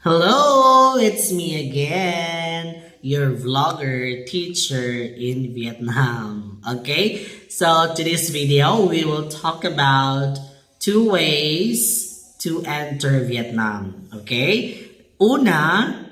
Hello, it's me again, your vlogger teacher in Vietnam. Okay, so today's video we will talk about two ways to enter Vietnam. Okay, una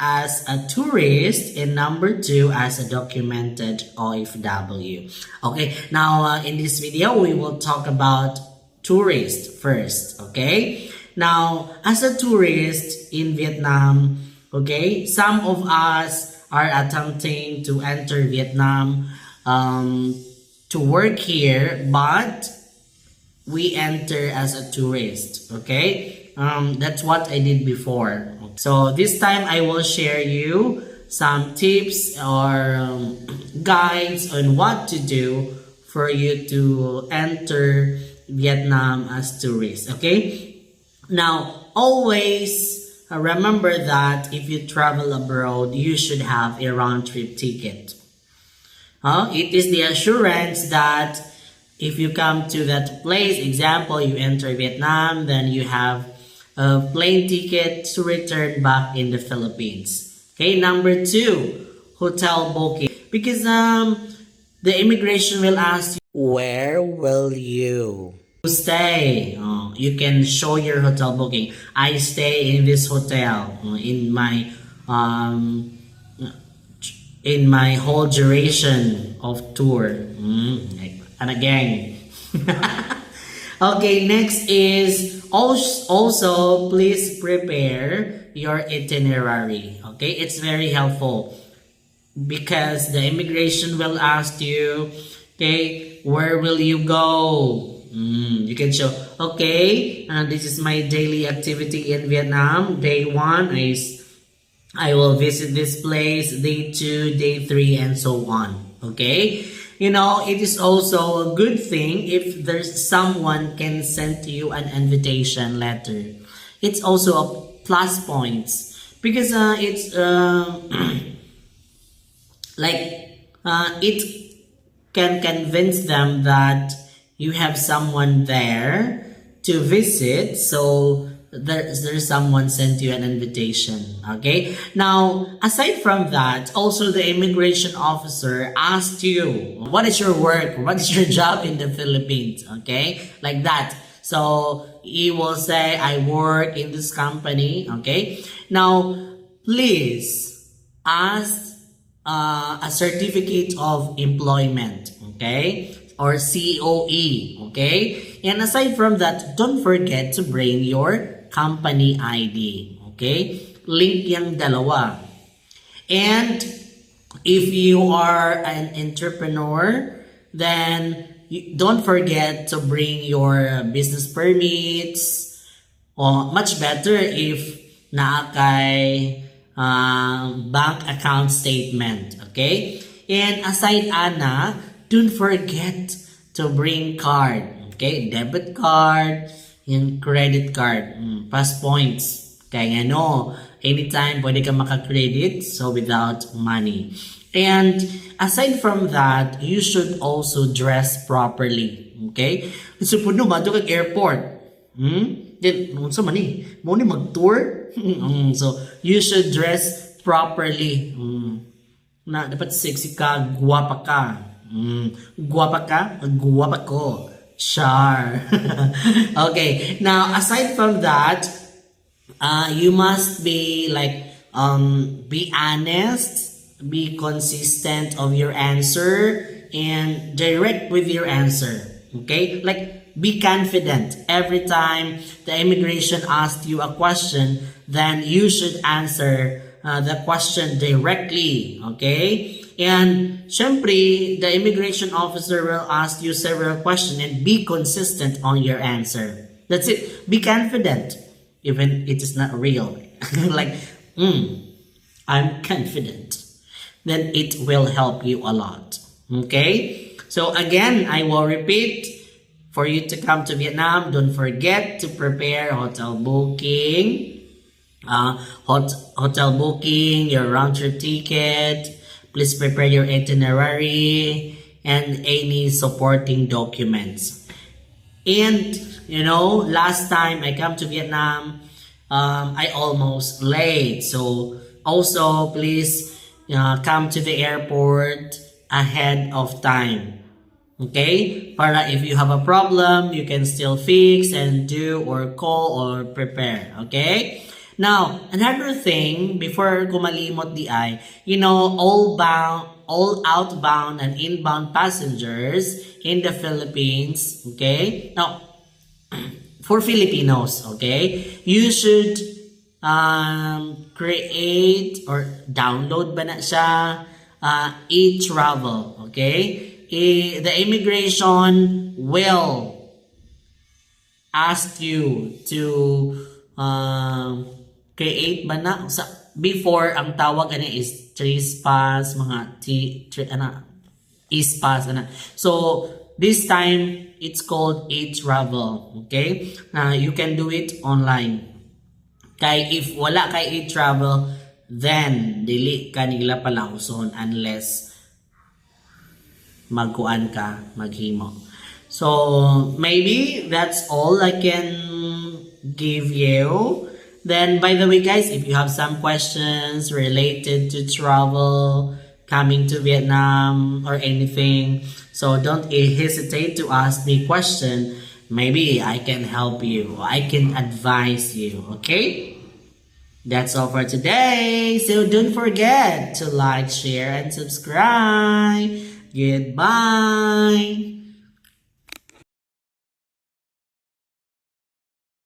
as a tourist and number two as a documented OFW. Okay, now in this video we will talk about tourist first. Okay, now as a tourist in Vietnam, okay, some of us are attempting to enter Vietnam to work here, but we enter as a tourist. Okay, that's what I did before. So this time I will share you some tips or guides on what to do for you to enter Vietnam as tourist. Okay, now always remember that if you travel abroad, you should have a round-trip ticket. It is the assurance that if you come to that place, example, you enter Vietnam, then you have a plane ticket to return back in the Philippines. Okay, number two, hotel booking. Because the immigration will ask you, where will you stay? You can show your hotel booking. I stay in this hotel in my whole duration of tour. And again. Okay, next is also please prepare your itinerary. Okay, it's very helpful because the immigration will ask you, okay, where will you go? You can show, okay, this is my daily activity in Vietnam. Day one is I will visit this place, day 2, day 3, and so on. Okay? You know, it is also a good thing if there's someone can send you an invitation letter. It's also a plus points because it's it can convince them that you have someone there to visit, so there's someone sent you an invitation. Okay, now aside from that, also the immigration officer asked you what is your work, what is your job in the Philippines. Okay, like that. So he will say, I work in this company. Okay, now please ask a certificate of employment. Okay, or COE. Okay, and aside from that, don't forget to bring your company ID. Okay? Link yung dalawa. And if you are an entrepreneur, then don't forget to bring your business permits. Or much better if naakay bank account statement. Okay? And aside ana, don't forget to bring card. Okay? Debit card, yung credit card, pass points. Kaya ano, anytime pwede ka maka-credit, so without money. And aside from that, you should also dress properly. Okay? So po no, bato kag airport. Then, sa mani, mo ni mag-tour. So, you should dress properly. Na, dapat sexy ka, guwapa ka. Guwapa ka, guwapa ko. Sure. Okay. Now, aside from that, you must be be honest, be consistent of your answer, and direct with your answer. Okay? Like, be confident. Every time the immigration asks you a question, then you should answer the question directly. Okay? And syempre, the immigration officer will ask you several questions and be consistent on your answer. That's it. Be confident, even it is not real. Like, I'm confident. Then it will help you a lot. Okay? So again, I will repeat. For you to come to Vietnam, don't forget to prepare hotel booking, your round-trip ticket. Please prepare your itinerary and any supporting documents. And, you know, last time I come to Vietnam, I almost late. So also please come to the airport ahead of time. Okay? Para if you have a problem, you can still fix and do or call or prepare. Okay? Now, another thing, before kumalimot di ay, all outbound and inbound passengers in the Philippines, okay? Now, for Filipinos, okay, you should create or download ba na siya e-travel, okay? The immigration will ask you to create ba na before ang tawag is trespass mga ispas so this time it's called e-travel, okay? You can do it online. Kay if wala kay e-travel, then dili ka nila palauson unless magkuan ka, maghimo. So maybe that's all I can give you. Then by the way guys, if you have some questions related to travel, coming to Vietnam or anything, so don't hesitate to ask me question. Maybe I can help you. I can advise you. Okay? That's all for today. So don't forget to like, share, and subscribe. Goodbye.